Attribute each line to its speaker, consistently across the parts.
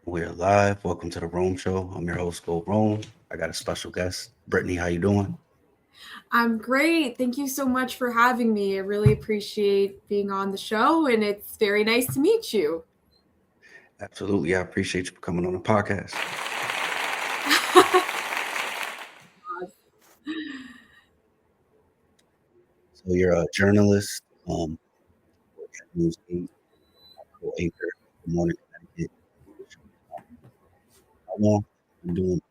Speaker 1: We're live. Welcome to the Rome Show. I'm your host, Go Rome. I got a special guest, Brittany. How you doing?
Speaker 2: I'm great. Thank you so much for having me. I really appreciate being on the show, and it's very nice to meet you.
Speaker 1: Absolutely. I appreciate you for coming on the podcast. So you're a journalist, work at News 8, co-anchor for Morning Connecticut. How long have you been doing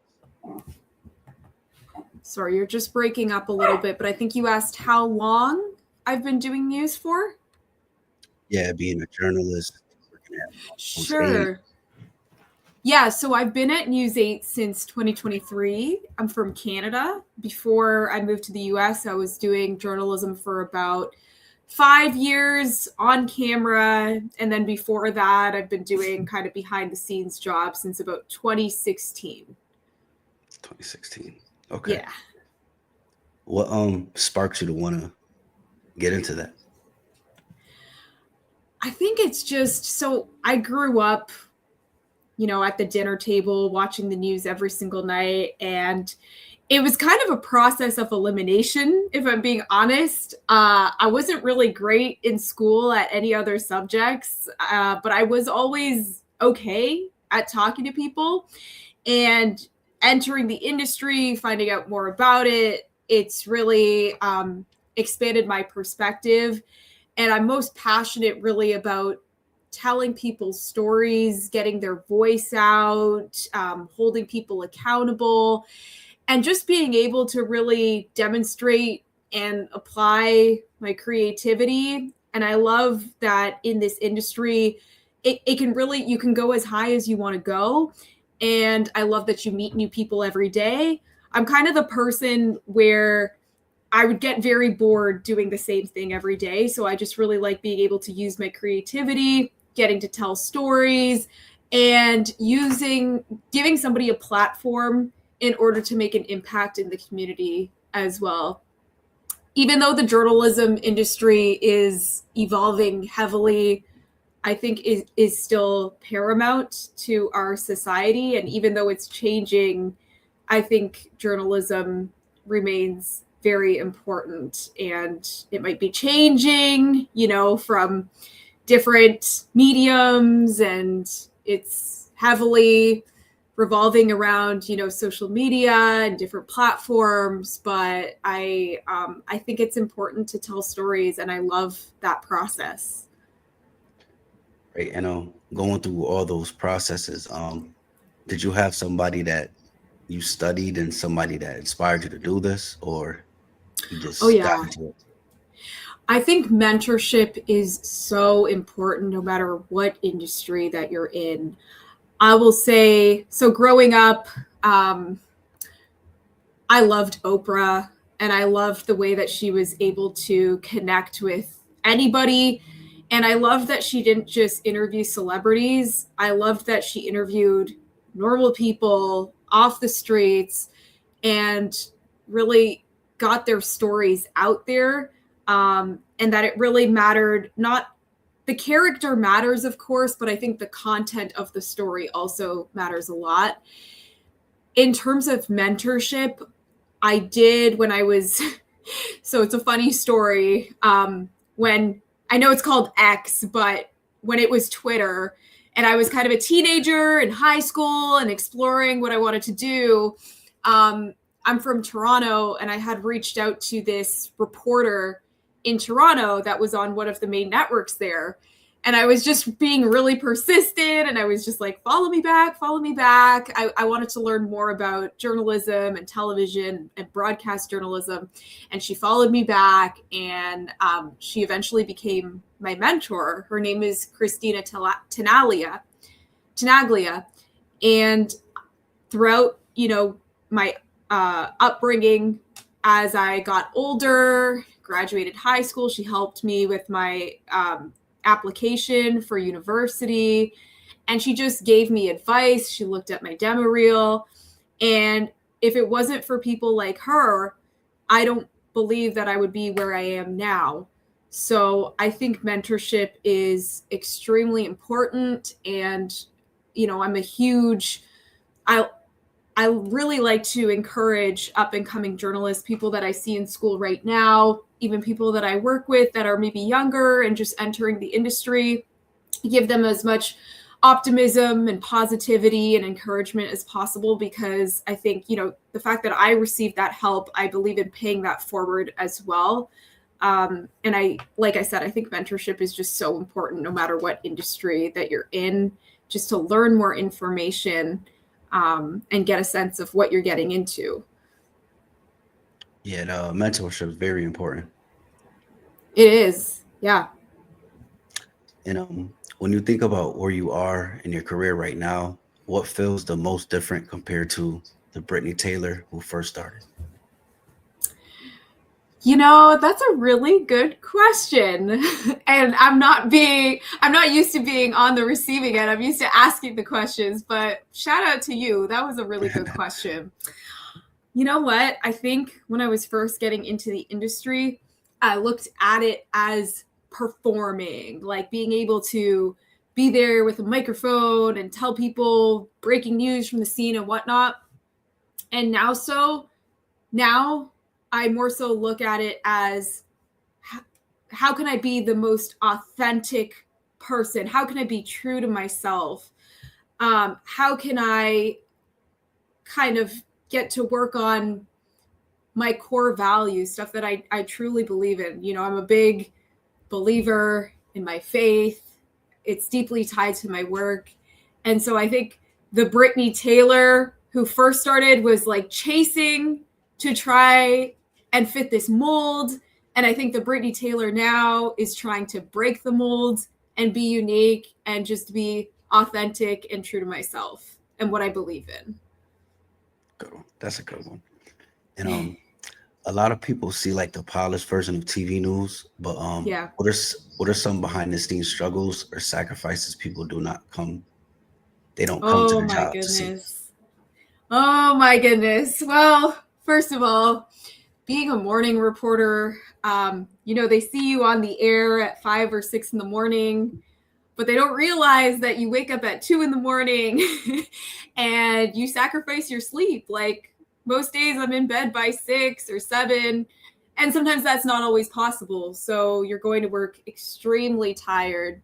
Speaker 2: Sorry, you're just breaking up a little bit, but I think you asked how long I've been doing news for?
Speaker 1: Yeah, being a journalist, working at News 8.
Speaker 2: Sure. Yeah, so I've been at News 8 since 2023. I'm from Canada. Before I moved to the US, I was doing journalism for about 5 years on camera. And then before that, I've been doing kind of behind the scenes jobs since about 2016.
Speaker 1: 2016. Okay.
Speaker 2: Yeah.
Speaker 1: What sparked you to want to get into that?
Speaker 2: I think it's just so I grew up, at the dinner table watching the news every single night. And it was kind of a process of elimination, if I'm being honest. I wasn't really great in school at any other subjects, but I was always okay at talking to people. And entering the industry, finding out more about it, it's really expanded my perspective. And I'm most passionate really about telling people's stories, getting their voice out, holding people accountable, and just being able to really demonstrate and apply my creativity. And I love that in this industry, it can really, you can go as high as you want to go. And I love that you meet new people every day. I'm kind of the person where I would get very bored doing the same thing every day. So I just really like being able to use my creativity, getting to tell stories, and giving somebody a platform in order to make an impact in the community as well. Even though the journalism industry is evolving heavily, I think is still paramount to our society. And even though it's changing, I think journalism remains very important, and it might be changing, from different mediums, and it's heavily revolving around social media and different platforms. But I think it's important to tell stories, and I love that process.
Speaker 1: Right. And going through all those processes, did you have somebody that you studied and somebody that inspired you to do this, or you
Speaker 2: Oh
Speaker 1: just got
Speaker 2: yeah,
Speaker 1: into it?
Speaker 2: I think mentorship is so important no matter what industry that you're in. I will say, so growing up, um, I loved Oprah, and I loved the way that she was able to connect with anybody. And I loved that she didn't just interview celebrities. I loved that she interviewed normal people off the streets and really got their stories out there. And that it really mattered, not the character matters, of course, but I think the content of the story also matters a lot. In terms of mentorship, I did when I was, so it's a funny story. When I know it's called X, but when it was Twitter, and I was kind of a teenager in high school and exploring what I wanted to do, I'm from Toronto, and I had reached out to this reporter in Toronto that was on one of the main networks there. And I was just being really persistent, and I was just like, follow me back, follow me back. I wanted to learn more about journalism and television and broadcast journalism. And she followed me back, and she eventually became my mentor. Her name is Christina Tenaglia. And throughout, my upbringing, as I got older, graduated high school, she helped me with my application for university, and she just gave me advice. She looked at my demo reel, and if it wasn't for people like her, I don't believe that I would be where I am now. So I think mentorship is extremely important, and I'm a huge, I really like to encourage up and coming journalists, people that I see in school right now, even people that I work with that are maybe younger and just entering the industry, give them as much optimism and positivity and encouragement as possible, because I think, the fact that I received that help, I believe in paying that forward as well. And like I said, I think mentorship is just so important no matter what industry that you're in, just to learn more information and get a sense of what you're getting into.
Speaker 1: Yeah, the mentorship is very important.
Speaker 2: It is. Yeah.
Speaker 1: And when you think about where you are in your career right now, what feels the most different compared to the Brittany Taylor who first started?
Speaker 2: That's a really good question. And I'm not used to being on the receiving end. I'm used to asking the questions, but shout out to you. That was a really good question. You know what? I think when I was first getting into the industry, I looked at it as performing, like being able to be there with a microphone and tell people breaking news from the scene and whatnot. And now I more so look at it as how can I be the most authentic person? How can I be true to myself? How can I kind of get to work on my core values, stuff that I truly believe in? I'm a big believer in my faith. It's deeply tied to my work. And so I think the Brittany Taylor who first started was like chasing to try and fit this mold. And I think the Brittany Taylor now is trying to break the mold and be unique and just be authentic and true to myself and what I believe in.
Speaker 1: Good one. That's a good one. And a lot of people see like the polished version of TV news, but
Speaker 2: Yeah.
Speaker 1: what are some behind the scenes struggles or sacrifices people they don't come to
Speaker 2: Oh
Speaker 1: the
Speaker 2: my
Speaker 1: job to see?
Speaker 2: goodness. Oh my goodness. Well, first of all, being a morning reporter, they see you on the air at 5 or 6 in the morning, but they don't realize that you wake up at 2 in the morning and you sacrifice your sleep. Like most days I'm in bed by 6 or 7, and sometimes that's not always possible. So you're going to work extremely tired.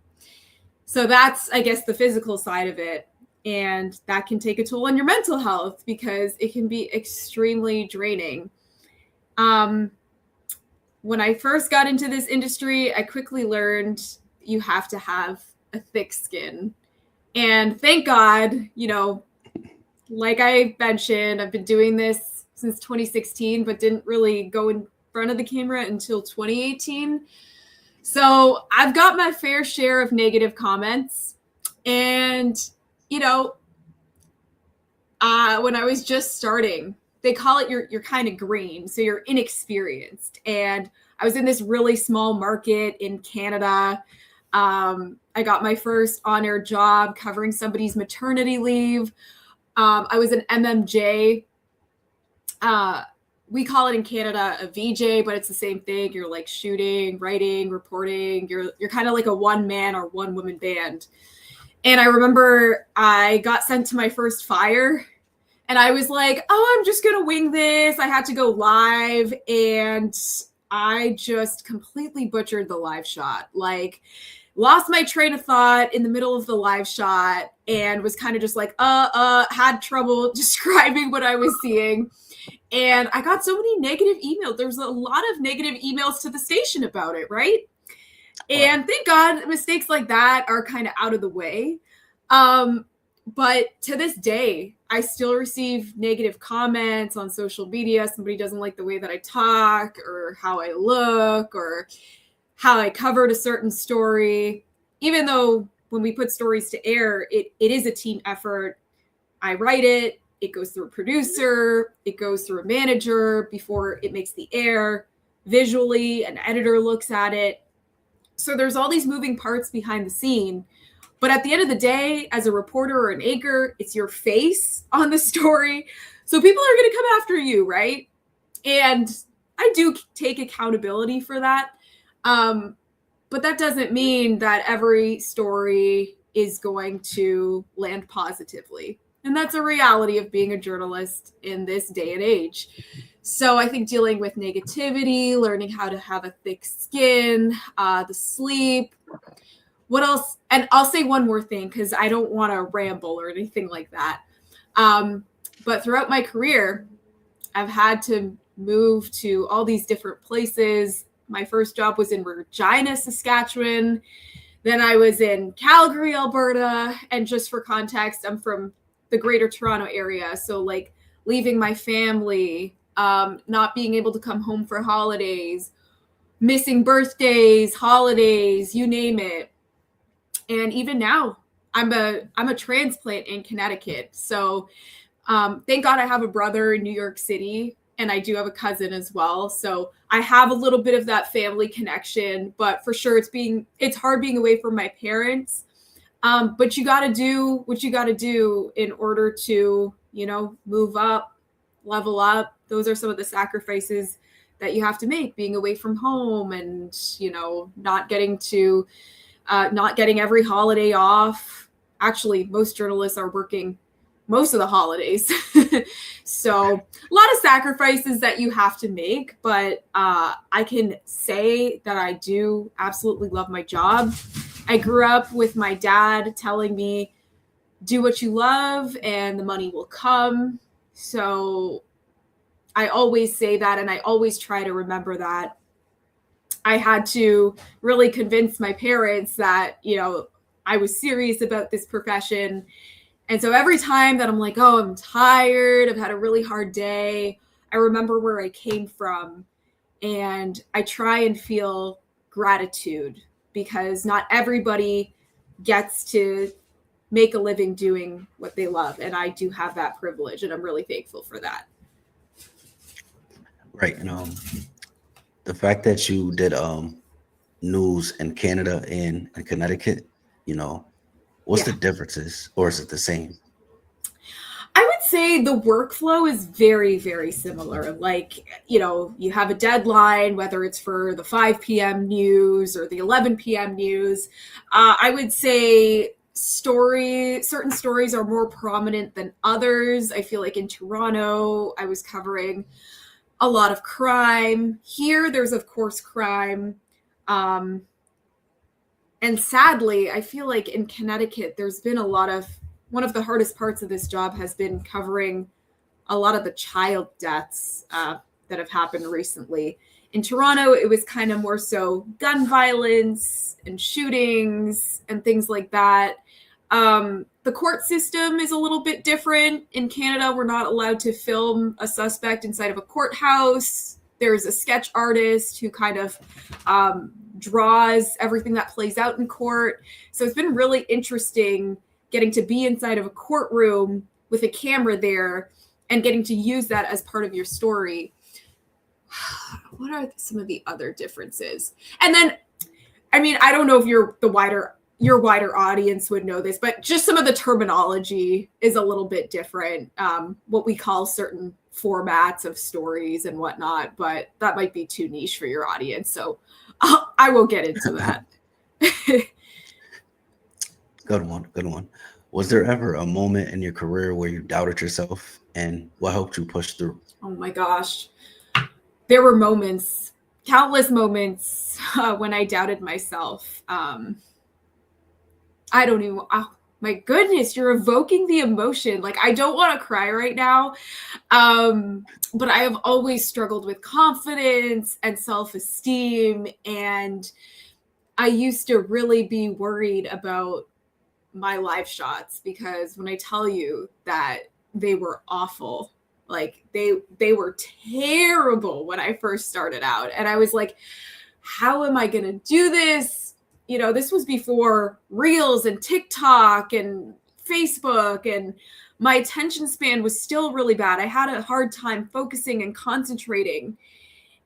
Speaker 2: So that's, I guess, the physical side of it. And that can take a toll on your mental health because it can be extremely draining. When I first got into this industry, I quickly learned you have to have a thick skin. And thank God, like I mentioned, I've been doing this since 2016, but didn't really go in front of the camera until 2018. So I've got my fair share of negative comments. And, when I was just starting, they call it you're kind of green, so you're inexperienced. And I was in this really small market in Canada. I got my first on-air job covering somebody's maternity leave. I was an MMJ. We call it in Canada a VJ, but it's the same thing. You're like shooting, writing, reporting. You're kind of like a one-man or one-woman band. And I remember I got sent to my first fire. And I was like, oh, I'm just going to wing this. I had to go live. And I just completely butchered the live shot. Like, lost my train of thought in the middle of the live shot and was kind of just like, had trouble describing what I was seeing. And I got so many negative emails. There was a lot of negative emails to the station about it, right? And thank God mistakes like that are kind of out of the way. But to this day, I still receive negative comments on social media. Somebody doesn't like the way that I talk or how I look or how I covered a certain story. Even though when we put stories to air, it is a team effort. I write it, it goes through a producer, it goes through a manager before it makes the air. Visually, an editor looks at it. So there's all these moving parts behind the scene. But at the end of the day, as a reporter or an anchor, it's your face on the story. So people are going to come after you, right? And I do take accountability for that. But that doesn't mean that every story is going to land positively. And that's a reality of being a journalist in this day and age. So I think dealing with negativity, learning how to have a thick skin, the sleep. What else? And I'll say one more thing because I don't want to ramble or anything like that. But throughout my career, I've had to move to all these different places. My first job was in Regina, Saskatchewan. Then I was in Calgary, Alberta. And just for context, I'm from the Greater Toronto area. So like leaving my family, not being able to come home for holidays, missing birthdays, holidays, you name it. And even now, I'm a transplant in Connecticut. So thank God I have a brother in New York City, and I do have a cousin as well. So I have a little bit of that family connection, but for sure it's hard being away from my parents. But you got to do what you got to do in order to, move up, level up. Those are some of the sacrifices that you have to make, being away from home and, not getting every holiday off. Actually, most journalists are working most of the holidays. So a lot of sacrifices that you have to make, but I can say that I do absolutely love my job. I grew up with my dad telling me, do what you love and the money will come. So I always say that, and I always try to remember that. I had to really convince my parents that, I was serious about this profession. And so every time that I'm like, oh, I'm tired, I've had a really hard day, I remember where I came from. And I try and feel gratitude because not everybody gets to make a living doing what they love. And I do have that privilege, and I'm really thankful for that.
Speaker 1: Right. And the fact that you did news in Canada and in Connecticut, what's the differences, or is it the same?
Speaker 2: I would say the workflow is very, very similar. Like, you have a deadline, whether it's for the 5 p.m. news or the 11 p.m. news. I would say certain stories are more prominent than others. I feel like in Toronto, I was covering a lot of crime. Here, there's, of course, crime. And sadly, I feel like in Connecticut, there's been one of the hardest parts of this job has been covering a lot of the child deaths that have happened recently. In Toronto, it was kind of more so gun violence and shootings and things like that. The court system is a little bit different. In Canada, we're not allowed to film a suspect inside of a courthouse. There's a sketch artist who kind of draws everything that plays out in court. So it's been really interesting getting to be inside of a courtroom with a camera there and getting to use that as part of your story. What are some of the other differences? And then, I don't know if your wider audience would know this, but just some of the terminology is a little bit different. What we call certain formats of stories and whatnot, but that might be too niche for your audience. So I will get into that.
Speaker 1: Good one. Was there ever a moment in your career where you doubted yourself, and what helped you push through?
Speaker 2: Oh my gosh. There were moments, countless moments when I doubted myself. I don't even, oh my goodness, you're evoking the emotion. Like, I don't want to cry right now. But I have always struggled with confidence and self-esteem. And I used to really be worried about my live shots, because when I tell you that they were awful, like they were terrible when I first started out. And I was like, how am I going to do this? This was before Reels and TikTok and Facebook, and my attention span was still really bad. I had a hard time focusing and concentrating.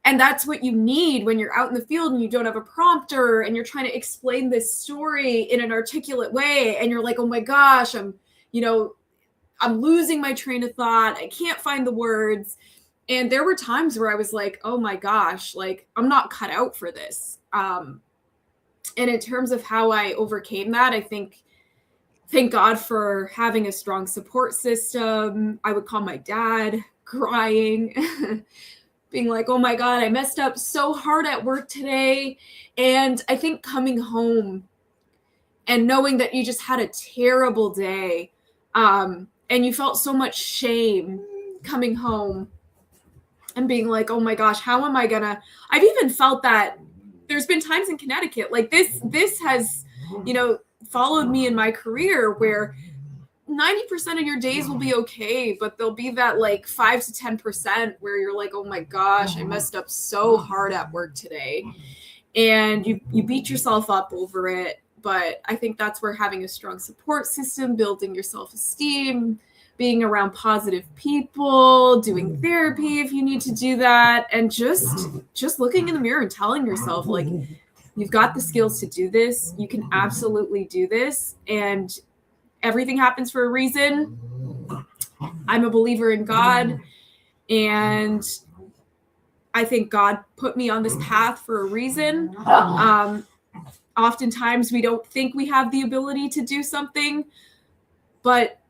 Speaker 2: And that's what you need when you're out in the field and you don't have a prompter and you're trying to explain this story in an articulate way. And you're like, oh my gosh, I'm losing my train of thought. I can't find the words. And there were times where I was like, oh my gosh, like, I'm not cut out for this. And in terms of how I overcame that, I think thank God for having a strong support system. I would call my dad crying, being like, oh my God, I messed up so hard at work today. And I think coming home and knowing that you just had a terrible day, and you felt so much shame coming home and being like, oh my gosh, how am I gonna, I've even felt that there's been times in Connecticut, like this has, followed me in my career where 90% of your days will be okay, but there'll be that like 5 to 10% where you're like, oh my gosh, I messed up so hard at work today. And you beat yourself up over it. But I think that's where having a strong support system, building your self-esteem, being around positive people, doing therapy if you need to do that, and just looking in the mirror and telling yourself, like, you've got the skills to do this. You can absolutely do this. And everything happens for a reason. I'm a believer in God. And I think God put me on this path for a reason. Oftentimes we don't think we have the ability to do something, but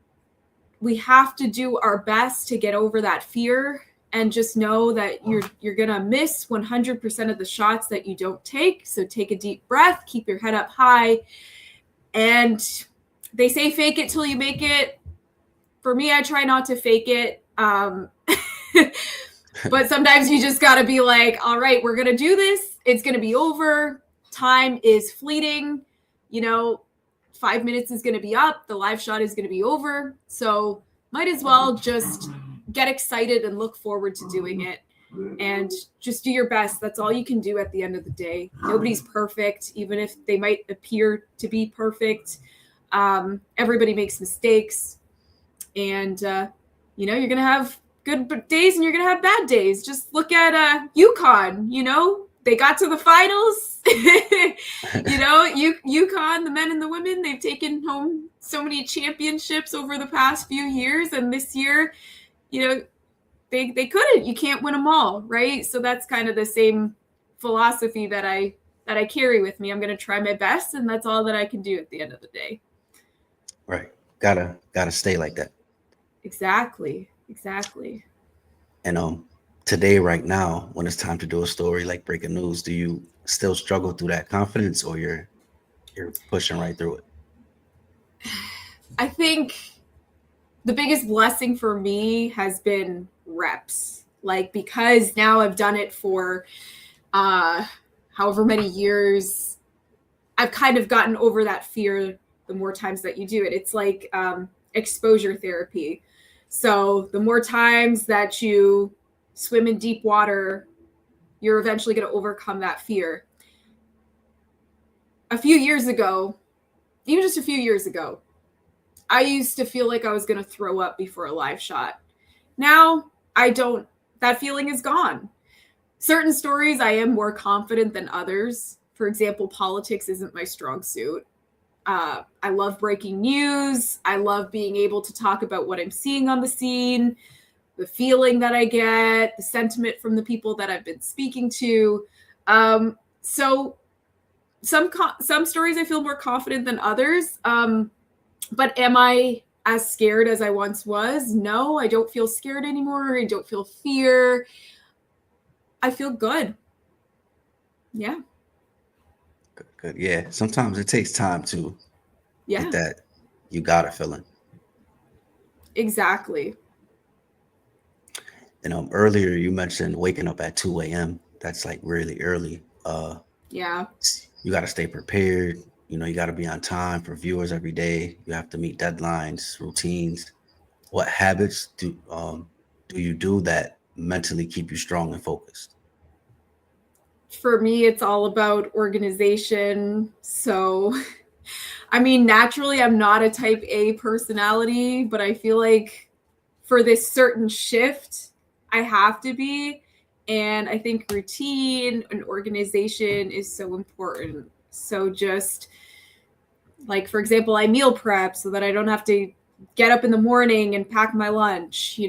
Speaker 2: we have to do our best to get over that fear and just know that you're going to miss 100% of the shots that you don't take. So take a deep breath, keep your head up high. And they say fake it till you make it. For me, I try not to fake it. But sometimes you just got to be like, all right, we're going to do this. It's going to be over. Time is fleeting. 5 minutes is going to be up. The live shot is going to be over. So might as well just get excited and look forward to doing it. And just do your best. That's all you can do at the end of the day. Nobody's perfect, even if they might appear to be perfect. Everybody makes mistakes. And, you're going to have good days and you're going to have bad days. Just look at UConn, they got to the finals. UConn, the men and the women, they've taken home so many championships over the past few years. And this year, they couldn't. You can't win them all, right? So that's kind of the same philosophy that I carry with me. I'm going to try my best, and that's all that I can do at the end of the day.
Speaker 1: Right. Gotta stay like that.
Speaker 2: Exactly.
Speaker 1: And today, right now, when it's time to do a story like breaking news, do you still struggle through that confidence, or you're pushing right through it?
Speaker 2: I think the biggest blessing for me has been reps. Like, because now I've done it for however many years, I've kind of gotten over that fear the more times that you do it. It's like exposure therapy. So the more times that you swim in deep water, you're eventually going to overcome that fear. A few years ago, even just a few years ago, I used to feel like I was going to throw up before a live shot. Now I don't. That feeling is gone. Certain stories I am more confident than others. For example, politics isn't my strong suit. I love breaking news. I love being able to talk about what I'm seeing on the scene, the feeling that I get, the sentiment from the people that I've been speaking to. So some stories I feel more confident than others. But am I as scared as I once was? No, I don't feel scared anymore. I don't feel fear. I feel good. Yeah.
Speaker 1: Good. Yeah. Sometimes it takes time to get that you got a feeling.
Speaker 2: Exactly.
Speaker 1: And earlier you mentioned waking up at 2 a.m. That's like really early.
Speaker 2: Yeah.
Speaker 1: You got to stay prepared. You got to be on time for viewers every day. You have to meet deadlines, routines. What habits do you do that mentally keep you strong and focused?
Speaker 2: For me, it's all about organization. So, naturally, I'm not a type A personality, but I feel like for this certain shift, I have to be. And I think routine and organization is so important. So just like, for example, I meal prep so that I don't have to get up in the morning and pack my lunch.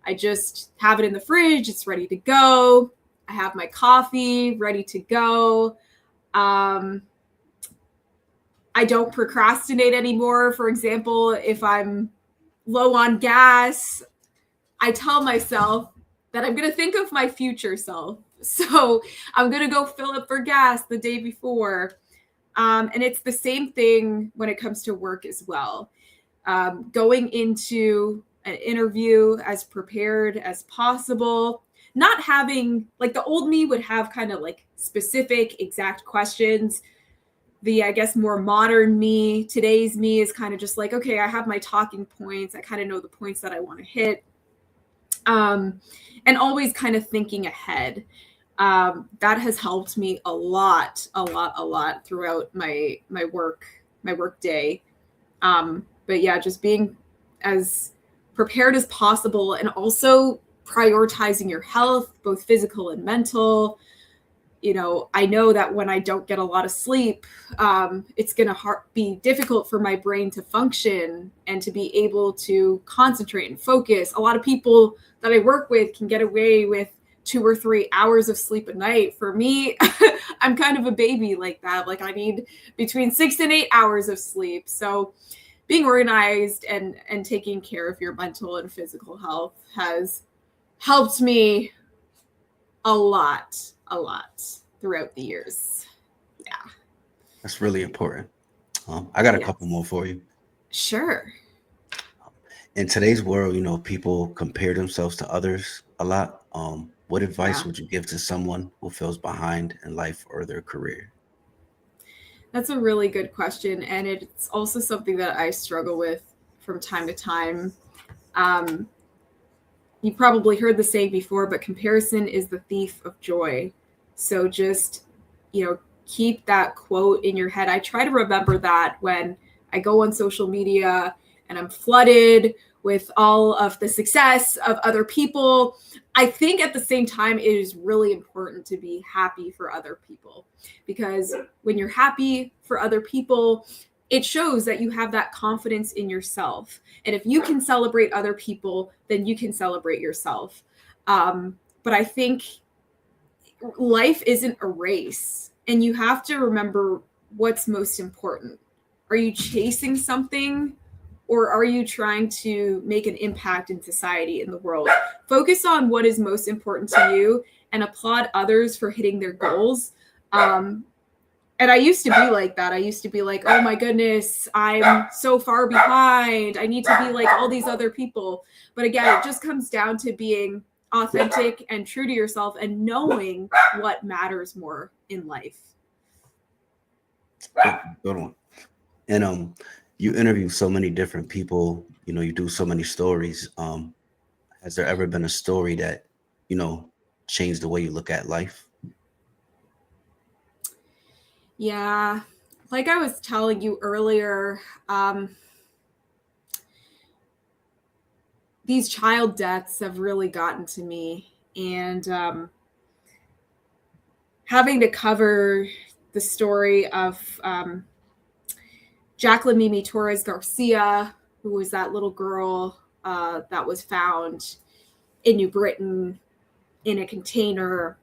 Speaker 2: I just have it in the fridge. It's ready to go. I have my coffee ready to go. I don't procrastinate anymore. For example, if I'm low on gas, I tell myself that I'm going to think of my future self. So I'm going to go fill up for gas the day before. And it's the same thing when it comes to work as well. Going into an interview as prepared as possible, not having, like, the old me would have kind of like specific exact questions. The, I guess, more modern me, today's me, is kind of just like, okay, I have my talking points. I kind of know the points that I want to hit. And always kind of thinking ahead. That has helped me a lot throughout my work day. But yeah, just being as prepared as possible, and also prioritizing your health, both physical and mental. You know, I know that when I don't get a lot of sleep, it's going to be difficult for my brain to function and to be able to concentrate and focus. A lot of people that I work with can get away with 2 or 3 hours of sleep a night. For me, I'm kind of a baby like that. Like, I need between 6 and 8 hours of sleep. So being organized and taking care of your mental and physical health has helped me a lot throughout the years. Yeah.
Speaker 1: That's really important. I got a couple more for you.
Speaker 2: Sure.
Speaker 1: In today's world, you know, people compare themselves to others a lot. What advice would you give to someone who feels behind in life or their career?
Speaker 2: That's a really good question. And it's also something that I struggle with from time to time. You probably heard the saying before, but comparison is the thief of joy. So just, you know, keep that quote in your head. I try to remember that when I go on social media and I'm flooded with all of the success of other people. I think at the same time, it is really important to be happy for other people, because when you're happy for other people, it shows that you have that confidence in yourself. And if you can celebrate other people, then you can celebrate yourself. But I think life isn't a race, and you have to remember what's most important. Are you chasing something, or are you trying to make an impact in society, in the world? Focus on what is most important to you and applaud others for hitting their goals. And I used to be like that. I used to be like, oh my goodness, I'm so far behind. I need to be like all these other people. But again, it just comes down to being authentic and true to yourself and knowing what matters more in life.
Speaker 1: Good one. And you interview so many different people, you know, you do so many stories. Has there ever been a story that, you know, changed the way you look at life?
Speaker 2: Yeah, like I was telling you earlier, these child deaths have really gotten to me. And having to cover the story of Jacqueline Mimi Torres Garcia, who was that little girl that was found in New Britain in a container,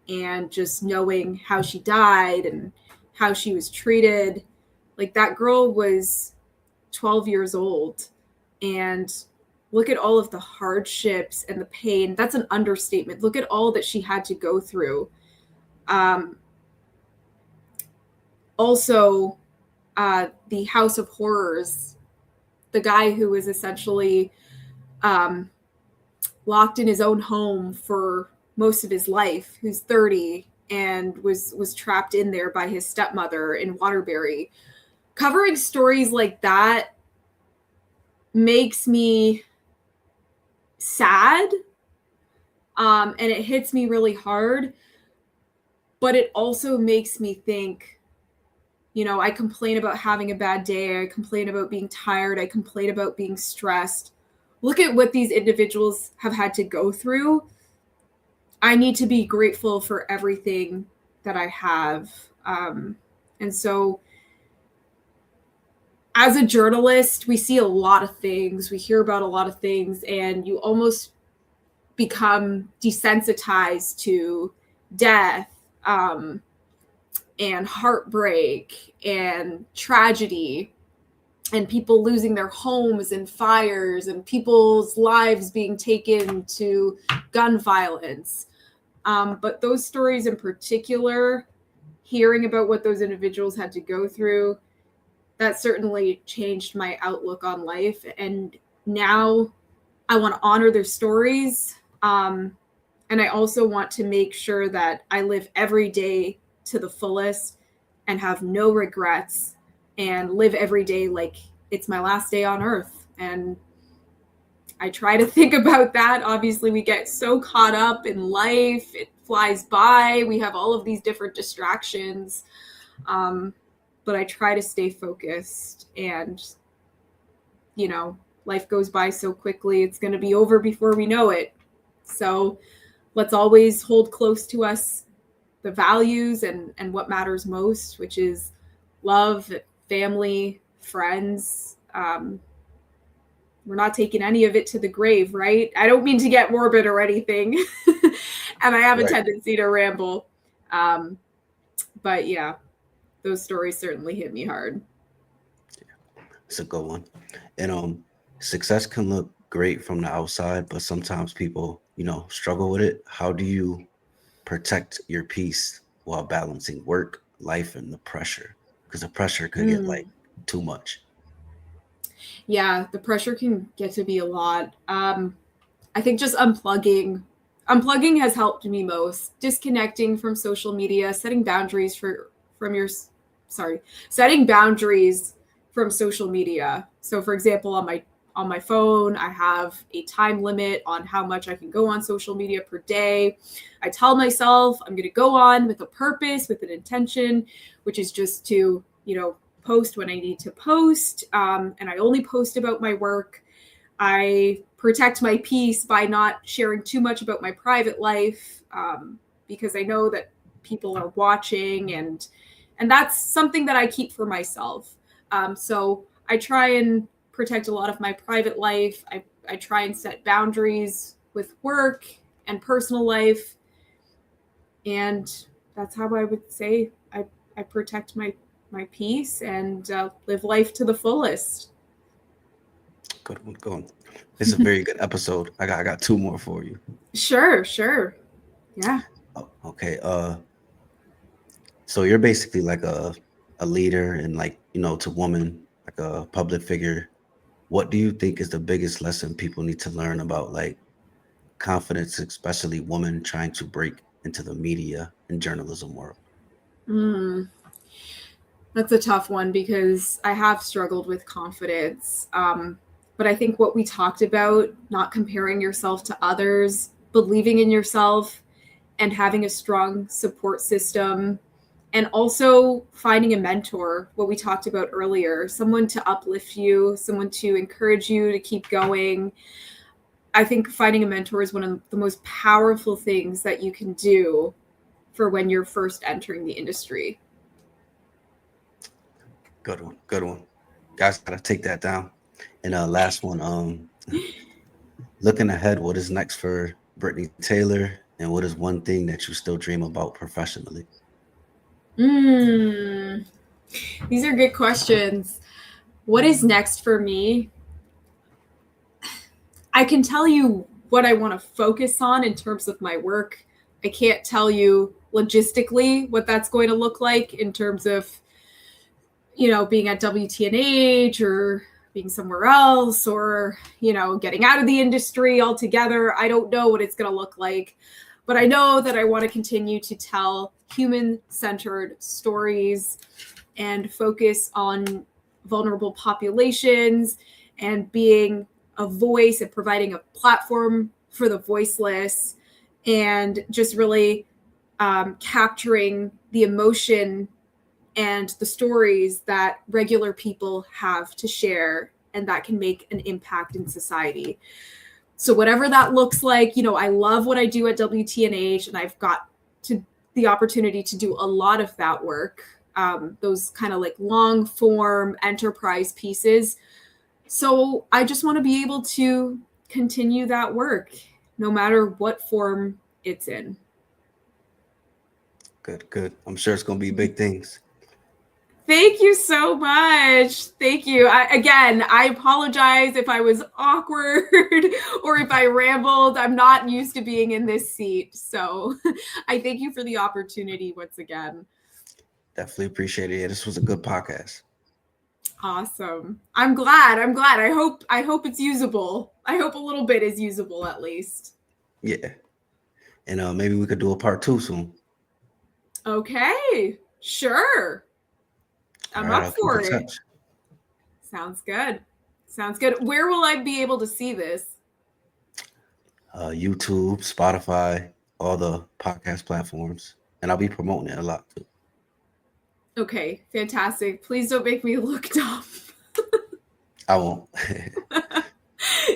Speaker 2: and just knowing how she died and how she was treated. Like, that girl was 12 years old, and look at all of the hardships and the pain. That's an understatement. Look at all that she had to go through. Also, the House of Horrors, the guy who was essentially locked in his own home for most of his life, who's 30 and was trapped in there by his stepmother in Waterbury. Covering stories like that makes me sad, and it hits me really hard, but it also makes me think. You know, I complain about having a bad day. I complain about being tired. I complain about being stressed. Look at what these individuals have had to go through. I need to be grateful for everything that I have. And so, as a journalist, we see a lot of things. We hear about a lot of things, and you almost become desensitized to death. and heartbreak and tragedy and people losing their homes and fires and people's lives being taken to gun violence. But those stories in particular, hearing about what those individuals had to go through, that certainly changed my outlook on life. And now I want to honor their stories. And I also want to make sure that I live every day to the fullest and have no regrets and live every day like it's my last day on earth. And I try to think about that. Obviously, we get so caught up in life, it flies by. We have all of these different distractions. But I try to stay focused. And, you know, life goes by so quickly. It's going to be over before we know it. So let's always hold close to us the values and what matters most, which is love, family, friends. We're not taking any of it to the grave, right? I don't mean to get morbid or anything. And I have a tendency to ramble. But yeah, those stories certainly hit me hard.
Speaker 1: It's a good one. And success can look great from the outside, but sometimes people, struggle with it. How do you protect your peace while balancing work, life, and the pressure? Because the pressure could get like too much.
Speaker 2: Yeah, the pressure can get to be a lot. I think just unplugging has helped me most. Disconnecting from social media, setting boundaries setting boundaries from social media. So for example, on my phone, I have a time limit on how much I can go on social media per day. I tell myself I'm going to go on with a purpose, with an intention, which is just to, post when I need to post. And I only post about my work. I protect my peace by not sharing too much about my private life, because I know that people are watching, and that's something that I keep for myself. So I try and protect a lot of my private life. I try and set boundaries with work and personal life. And that's how I would say I protect my peace and live life to the fullest.
Speaker 1: Good one. Go on. It's a very good episode. I got two more for you.
Speaker 2: Sure. Yeah.
Speaker 1: Oh, okay. So you're basically like a leader and like, to women, like a public figure. What do you think is the biggest lesson people need to learn about like confidence, especially women trying to break into the media and journalism world?
Speaker 2: That's a tough one because I have struggled with confidence. But I think what we talked about, not comparing yourself to others, believing in yourself, and having a strong support system, and also finding a mentor, what we talked about earlier, someone to uplift you, someone to encourage you to keep going. I think finding a mentor is one of the most powerful things that you can do for when you're first entering the industry.
Speaker 1: Good one. Good one. Guys, gotta take that down. And last one, looking ahead, what is next for Brittany Taylor, and what is one thing that you still dream about professionally?
Speaker 2: These are good questions. What is next for me? I can tell you what I want to focus on in terms of my work. I can't tell you logistically what that's going to look like in terms of, being at WTNH or being somewhere else or, getting out of the industry altogether. I don't know what it's going to look like, but I know that I want to continue to tell human-centered stories and focus on vulnerable populations and being a voice and providing a platform for the voiceless, and just really capturing the emotion and the stories that regular people have to share and that can make an impact in society. So whatever that looks like, I love what I do at WTNH, and I've got the opportunity to do a lot of that work, those kind of like long form enterprise pieces. So I just want to be able to continue that work no matter what form it's in.
Speaker 1: Good. I'm sure it's gonna be big things.
Speaker 2: Thank you so much. Thank you. I apologize if I was awkward or if I rambled. I'm not used to being in this seat. So I thank you for the opportunity once again.
Speaker 1: Definitely appreciate it. Yeah, this was a good podcast.
Speaker 2: Awesome. I'm glad. I hope it's usable. I hope a little bit is usable at least.
Speaker 1: Yeah. And maybe we could do a part 2 soon.
Speaker 2: Okay. Sure. I'm
Speaker 1: All right,
Speaker 2: up
Speaker 1: I'll keep
Speaker 2: for
Speaker 1: in
Speaker 2: it.
Speaker 1: touch.
Speaker 2: Sounds good. Sounds good. Where will I be able to see this?
Speaker 1: YouTube, Spotify, all the podcast platforms. And I'll be promoting it a lot too.
Speaker 2: Okay, fantastic. Please don't make me look dumb.
Speaker 1: I won't.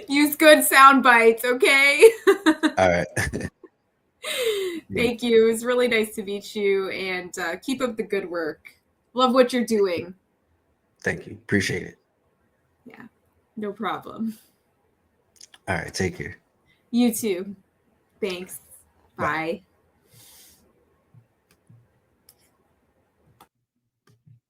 Speaker 2: Use good sound bites, okay?
Speaker 1: All right.
Speaker 2: Thank you. It was really nice to meet you, and keep up the good work. Love what you're doing.
Speaker 1: Thank you. Appreciate it.
Speaker 2: Yeah, no problem.
Speaker 1: All right. Take care.
Speaker 2: You too. Thanks.
Speaker 1: Bye.
Speaker 2: Bye.